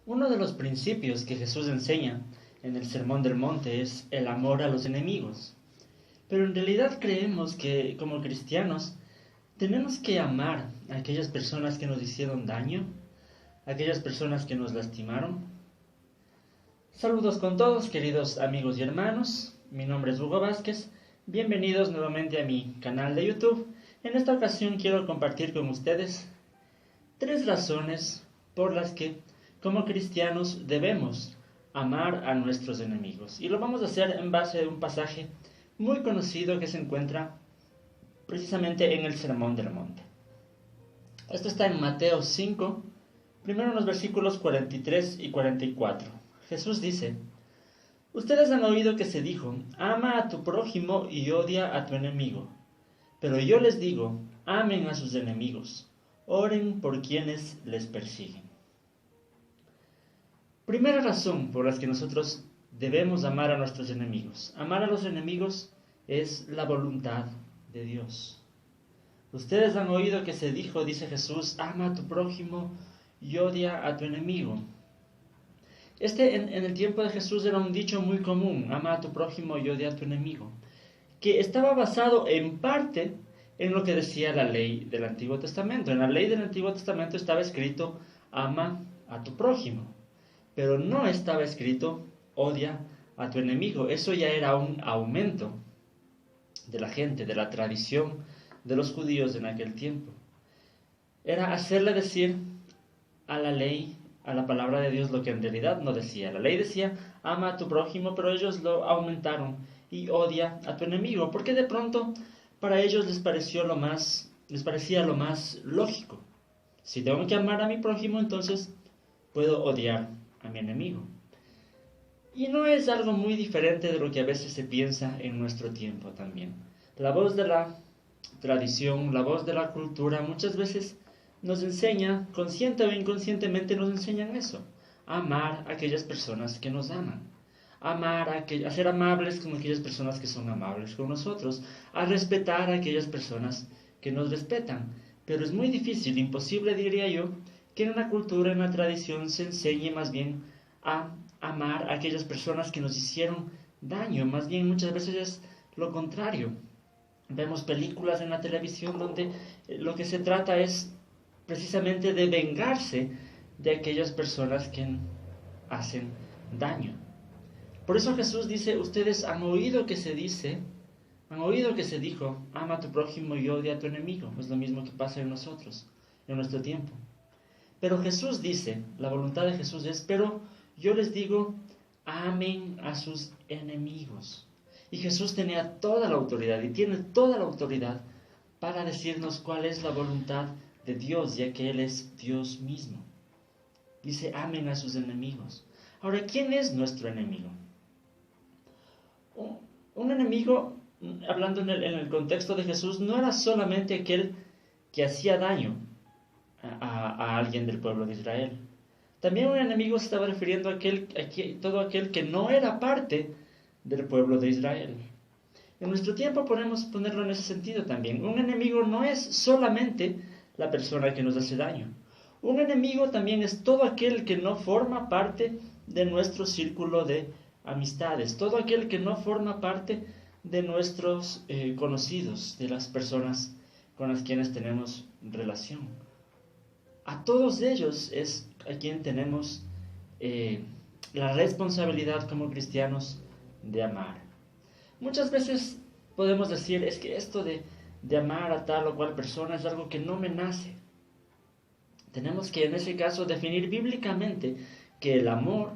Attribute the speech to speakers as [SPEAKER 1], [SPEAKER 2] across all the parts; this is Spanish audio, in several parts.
[SPEAKER 1] Uno de los principios que Jesús enseña en el Sermón del Monte es el amor a los enemigos. Pero en realidad creemos que como cristianos tenemos que amar a aquellas personas que nos hicieron daño, a aquellas personas que nos lastimaron. Saludos con todos, queridos amigos y hermanos. Mi nombre es Hugo Vázquez. Bienvenidos nuevamente a mi canal de YouTube. En esta ocasión quiero compartir con ustedes 3 razones por las que como cristianos debemos amar a nuestros enemigos. Y lo vamos a hacer en base a un pasaje muy conocido que se encuentra precisamente en el Sermón del Monte. Esto está en Mateo 5, primero en los versículos 43 y 44. Jesús dice: Ustedes han oído que se dijo, ama a tu prójimo y odia a tu enemigo. Pero yo les digo, amen a sus enemigos, oren por quienes les persiguen. Primera razón por la que nosotros debemos amar a nuestros enemigos. Amar a los enemigos es la voluntad de Dios. Ustedes han oído que se dijo, dice Jesús, ama a tu prójimo y odia a tu enemigo. En el tiempo de Jesús era un dicho muy común, ama a tu prójimo y odia a tu enemigo, que estaba basado en parte en lo que decía la ley del Antiguo Testamento. En la ley del Antiguo Testamento estaba escrito, ama a tu prójimo, pero no estaba escrito, odia a tu enemigo. Eso ya era un aumento de la gente, de la tradición de los judíos en aquel tiempo. Era hacerle decir a la ley, a la palabra de Dios, lo que en realidad no decía. La ley decía, ama a tu prójimo, pero ellos lo aumentaron y odia a tu enemigo, porque de pronto para ellos les parecía lo más lógico. Si tengo que amar a mi prójimo, entonces puedo odiar a mi enemigo. Y no es algo muy diferente de lo que a veces se piensa en nuestro tiempo también. La voz de la tradición, la voz de la cultura, muchas veces nos enseña, consciente o inconscientemente nos enseñan eso, a amar a aquellas personas que nos aman, a ser amables con aquellas personas que son amables con nosotros, a respetar a aquellas personas que nos respetan. Pero es muy difícil, imposible diría yo, que en la cultura, en la tradición se enseñe más bien a amar a aquellas personas que nos hicieron daño. Más bien muchas veces es lo contrario. Vemos películas en la televisión donde lo que se trata es precisamente de vengarse de aquellas personas que hacen daño. Por eso Jesús dice, ustedes han oído que se dijo, ama a tu prójimo y odia a tu enemigo. Es lo mismo que pasa en nosotros, en nuestro tiempo. Pero Jesús dice, la voluntad de Jesús es, pero yo les digo, amen a sus enemigos. Y Jesús tenía toda la autoridad y tiene toda la autoridad para decirnos cuál es la voluntad de Dios, ya que Él es Dios mismo. Dice, amen a sus enemigos. Ahora, ¿quién es nuestro enemigo? Un enemigo, hablando en el contexto de Jesús, no era solamente aquel que hacía daño a alguien del pueblo de Israel. También un enemigo se estaba refiriendo a todo aquel que no era parte del pueblo de Israel. En nuestro tiempo podemos ponerlo en ese sentido también. Un enemigo no es solamente la persona que nos hace daño. Un enemigo también es todo aquel que no forma parte de nuestro círculo de amistades, todo aquel que no forma parte de nuestros conocidos, de las personas con las quienes tenemos relación. A todos ellos es a quien tenemos la responsabilidad como cristianos de amar. Muchas veces podemos decir, es que esto de amar a tal o cual persona es algo que no me nace. Tenemos que en ese caso definir bíblicamente que el amor,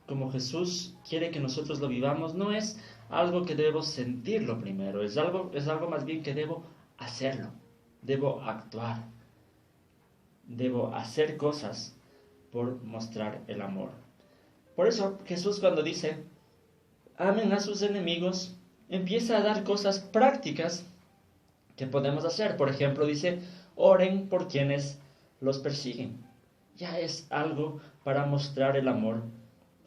[SPEAKER 1] como Jesús quiere que nosotros lo vivamos, no es algo que debo sentirlo primero, es algo más bien que debo hacerlo, debo actuar, debo hacer cosas por mostrar el amor. Por eso Jesús, cuando dice, amen a sus enemigos, empieza a dar cosas prácticas que podemos hacer. Por ejemplo, dice, oren por quienes los persiguen. Ya es algo para mostrar el amor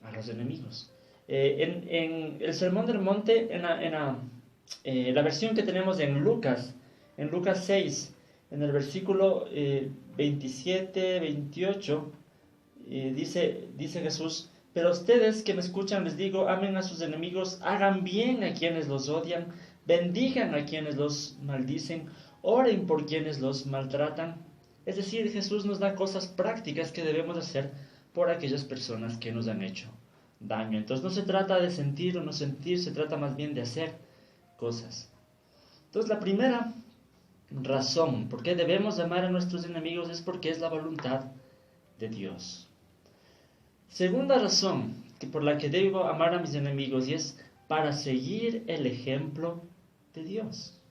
[SPEAKER 1] a los enemigos. En el Sermón del Monte, la versión que tenemos en Lucas 6, en el versículo 27, 28, Dice Jesús, pero ustedes que me escuchan les digo, amen a sus enemigos, hagan bien a quienes los odian, bendigan a quienes los maldicen, oren por quienes los maltratan. Es decir, Jesús nos da cosas prácticas que debemos hacer por aquellas personas que nos han hecho daño. Entonces no se trata de sentir o no sentir, se trata más bien de hacer cosas. Entonces la primera razón por qué debemos amar a nuestros enemigos es porque es la voluntad de Dios. Segunda razón por la que debo amar a mis enemigos y es para seguir el ejemplo de Dios.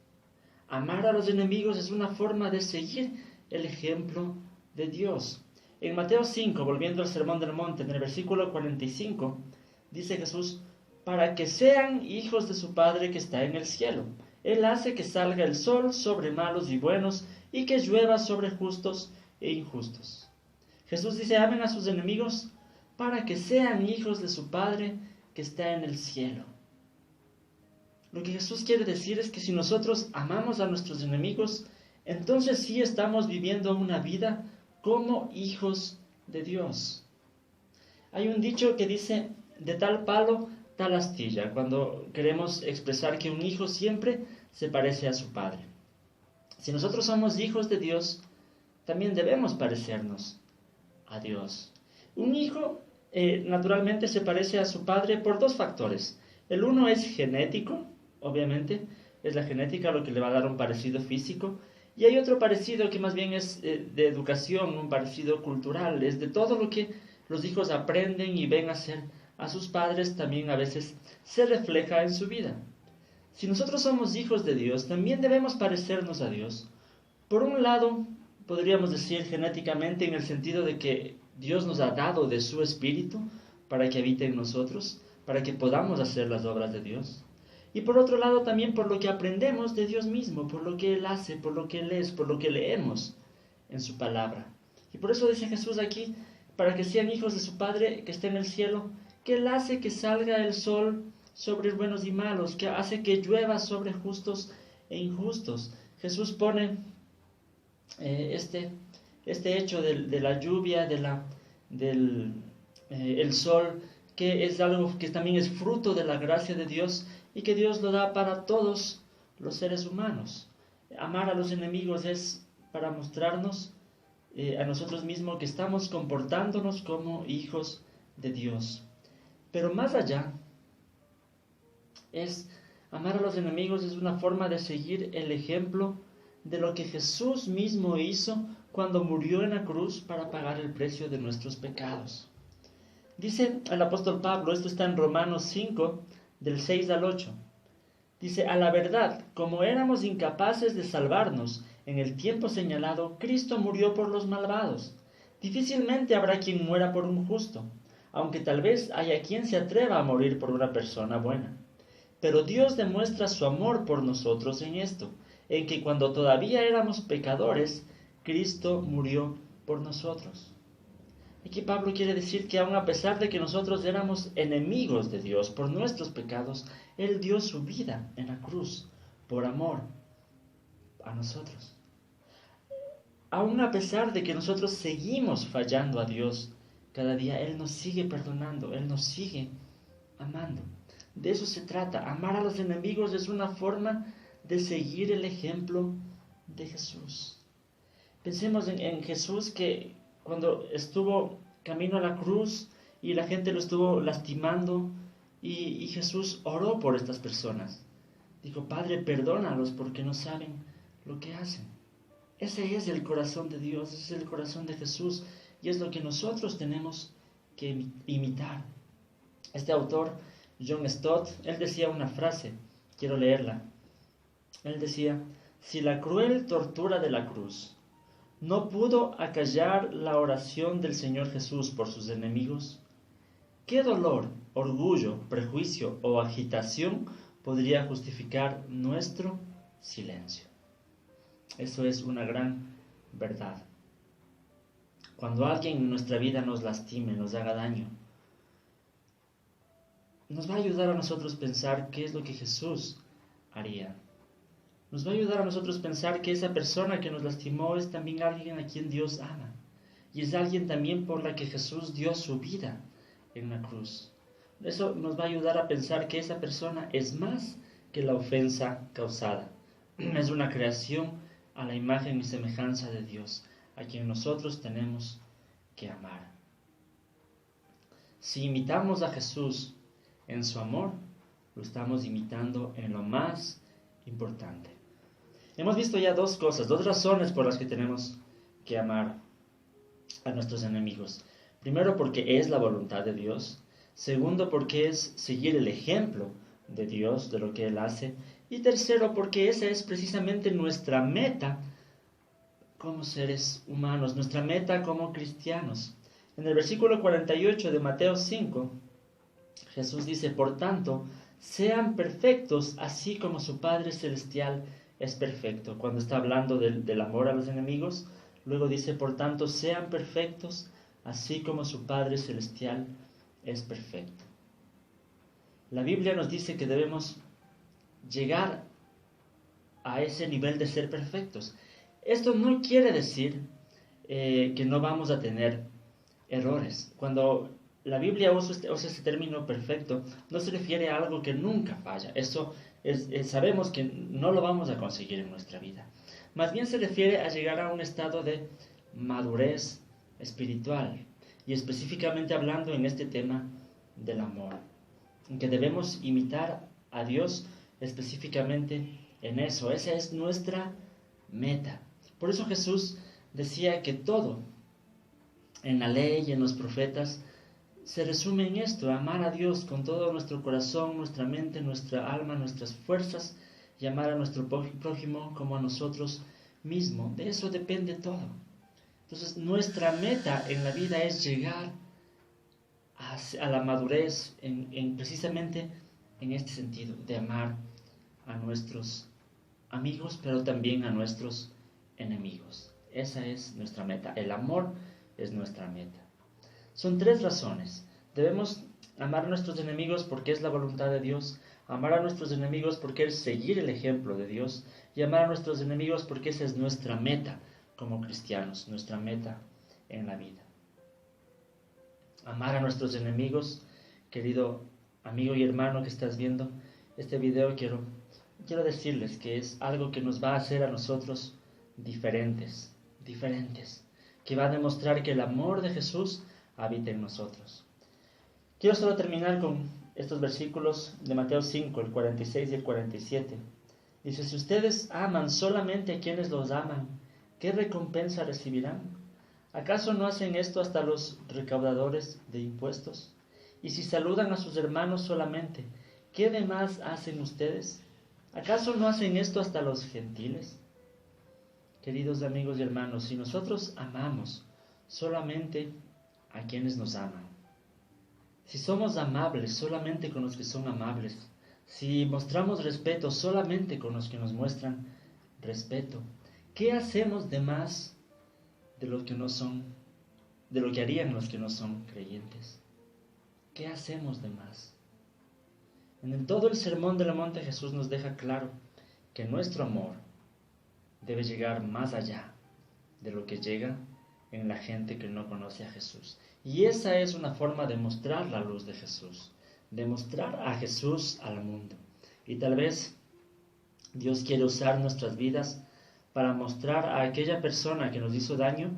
[SPEAKER 1] Amar a los enemigos es una forma de seguir el ejemplo de Dios. En Mateo 5, volviendo al Sermón del Monte, en el versículo 45, dice Jesús, para que sean hijos de su Padre que está en el cielo. Él hace que salga el sol sobre malos y buenos y que llueva sobre justos e injustos. Jesús dice, amen a sus enemigos para que sean hijos de su Padre que está en el cielo. Lo que Jesús quiere decir es que si nosotros amamos a nuestros enemigos, entonces sí estamos viviendo una vida como hijos de Dios. Hay un dicho que dice, de tal palo, tal astilla, cuando queremos expresar que un hijo siempre se parece a su padre. Si nosotros somos hijos de Dios, también debemos parecernos a Dios. Un hijo naturalmente se parece a su padre por dos factores. El uno es genético, obviamente, es la genética lo que le va a dar un parecido físico, y hay otro parecido que más bien es de educación, un parecido cultural, es de todo lo que los hijos aprenden y ven hacer a sus padres, también a veces se refleja en su vida. Si nosotros somos hijos de Dios, también debemos parecernos a Dios. Por un lado, podríamos decir genéticamente en el sentido de que Dios nos ha dado de su Espíritu para que habite en nosotros, para que podamos hacer las obras de Dios. Y por otro lado también por lo que aprendemos de Dios mismo, por lo que Él hace, por lo que Él es, por lo que leemos en su palabra. Y por eso dice Jesús aquí, para que sean hijos de su Padre que está en el cielo, que Él hace que salga el sol sobre buenos y malos, que hace que llueva sobre justos e injustos. Jesús pone este hecho de la lluvia, el sol, que es algo que también es fruto de la gracia de Dios y que Dios lo da para todos los seres humanos. Amar a los enemigos es para mostrarnos a nosotros mismos que estamos comportándonos como hijos de Dios. Pero más allá, amar a los enemigos es una forma de seguir el ejemplo de lo que Jesús mismo hizo cuando murió en la cruz para pagar el precio de nuestros pecados. Dice el apóstol Pablo, esto está en Romanos 5, del 6 al 8. Dice, a la verdad, como éramos incapaces de salvarnos en el tiempo señalado, Cristo murió por los malvados. Difícilmente habrá quien muera por un justo, aunque tal vez haya quien se atreva a morir por una persona buena. Pero Dios demuestra su amor por nosotros en esto, en que cuando todavía éramos pecadores, Cristo murió por nosotros. Aquí Pablo quiere decir que aun a pesar de que nosotros éramos enemigos de Dios por nuestros pecados, Él dio su vida en la cruz por amor a nosotros. Aun a pesar de que nosotros seguimos fallando a Dios, cada día Él nos sigue perdonando, Él nos sigue amando. De eso se trata. Amar a los enemigos es una forma de seguir el ejemplo de Jesús. Pensemos en Jesús, que cuando estuvo camino a la cruz y la gente lo estuvo lastimando, y Jesús oró por estas personas. Dijo, Padre, perdónalos porque no saben lo que hacen. Ese es el corazón de Dios, ese es el corazón de Jesús, y es lo que nosotros tenemos que imitar. Este autor, John Stott, él decía una frase, quiero leerla. Él decía, si la cruel tortura de la cruz no pudo acallar la oración del Señor Jesús por sus enemigos, ¿qué dolor, orgullo, prejuicio o agitación podría justificar nuestro silencio? Eso es una gran verdad. Cuando alguien en nuestra vida nos lastime, nos haga daño, nos va a ayudar a nosotros pensar qué es lo que Jesús haría. Nos va a ayudar a nosotros pensar que esa persona que nos lastimó es también alguien a quien Dios ama. y es alguien también por la que Jesús dio su vida en la cruz. Eso nos va a ayudar a pensar que esa persona es más que la ofensa causada. Es una creación a la imagen y semejanza de Dios, a quien nosotros tenemos que amar. Si imitamos a Jesús en su amor, lo estamos imitando en lo más importante. Hemos visto ya dos razones por las que tenemos que amar a nuestros enemigos. Primero, porque es la voluntad de Dios. Segundo, porque es seguir el ejemplo de Dios, de lo que Él hace. Y tercero, porque esa es precisamente nuestra meta como seres humanos, nuestra meta como cristianos. En el versículo 48 de Mateo 5, Jesús dice: por tanto, sean perfectos así como su Padre Celestial es perfecto. Cuando está hablando del amor a los enemigos, luego dice: por tanto, sean perfectos así como su Padre Celestial es perfecto. La Biblia nos dice que debemos llegar a ese nivel de ser perfectos. Esto no quiere decir que no vamos a tener errores. Cuando la Biblia usa este término perfecto, no se refiere a algo que nunca falla. Eso sabemos que no lo vamos a conseguir en nuestra vida. Más bien se refiere a llegar a un estado de madurez espiritual, y específicamente hablando en este tema del amor, en que debemos imitar a Dios específicamente en eso. Esa es nuestra meta. Por eso Jesús decía que todo en la ley y en los profetas se resume en esto: amar a Dios con todo nuestro corazón, nuestra mente, nuestra alma, nuestras fuerzas, y amar a nuestro prójimo como a nosotros mismos. De eso depende todo. Entonces, nuestra meta en la vida es llegar a la madurez precisamente en este sentido, de amar a nuestros amigos, pero también a nuestros enemigos. Esa es nuestra meta. El amor es nuestra meta. Son tres razones. Debemos amar a nuestros enemigos porque es la voluntad de Dios, amar a nuestros enemigos porque es seguir el ejemplo de Dios, y amar a nuestros enemigos porque esa es nuestra meta como cristianos, nuestra meta en la vida. Amar a nuestros enemigos, querido amigo y hermano que estás viendo este video, quiero decirles que es algo que nos va a hacer a nosotros diferentes, que va a demostrar que el amor de Jesús habita en nosotros. Quiero solo terminar con estos versículos de Mateo 5, el 46 y el 47. Dice: si ustedes aman solamente a quienes los aman, ¿qué recompensa recibirán? ¿Acaso no hacen esto hasta los recaudadores de impuestos? Y si saludan a sus hermanos solamente, ¿qué demás hacen ustedes? ¿Acaso no hacen esto hasta los gentiles? Queridos amigos y hermanos, si nosotros amamos solamente a quienes nos aman, si somos amables solamente con los que son amables, si mostramos respeto solamente con los que nos muestran respeto, ¿qué hacemos de más de lo que harían los que no son creyentes? ¿Qué hacemos de más? En todo el Sermón del Monte Jesús nos deja claro que nuestro amor debe llegar más allá de lo que llega en la gente que no conoce a Jesús. Y esa es una forma de mostrar la luz de Jesús, de mostrar a Jesús al mundo. Y tal vez Dios quiere usar nuestras vidas para mostrar a aquella persona que nos hizo daño,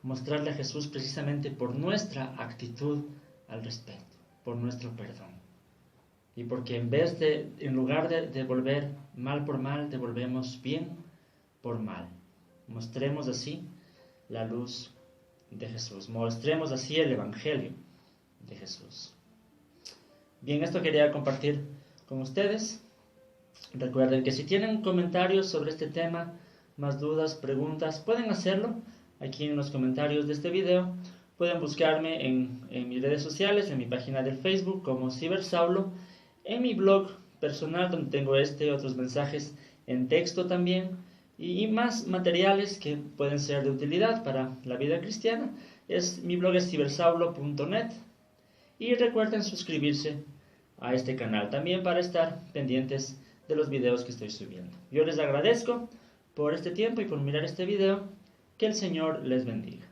[SPEAKER 1] mostrarle a Jesús precisamente por nuestra actitud al respecto, por nuestro perdón. Y porque en lugar de devolver mal por mal, devolvemos bien por mal. Mostremos así la luz de Jesús. Mostremos así el Evangelio de Jesús. Bien, esto quería compartir con ustedes. Recuerden que si tienen comentarios sobre este tema, más dudas, preguntas, pueden hacerlo aquí en los comentarios de este video. Pueden buscarme en mis redes sociales, en mi página de Facebook como Cibersaulo, en mi blog personal donde tengo otros mensajes en texto también, y más materiales que pueden ser de utilidad para la vida cristiana. Mi blog es cibersaulo.net, y recuerden suscribirse a este canal también para estar pendientes de los videos que estoy subiendo. Yo les agradezco por este tiempo y por mirar este video. Que el Señor les bendiga.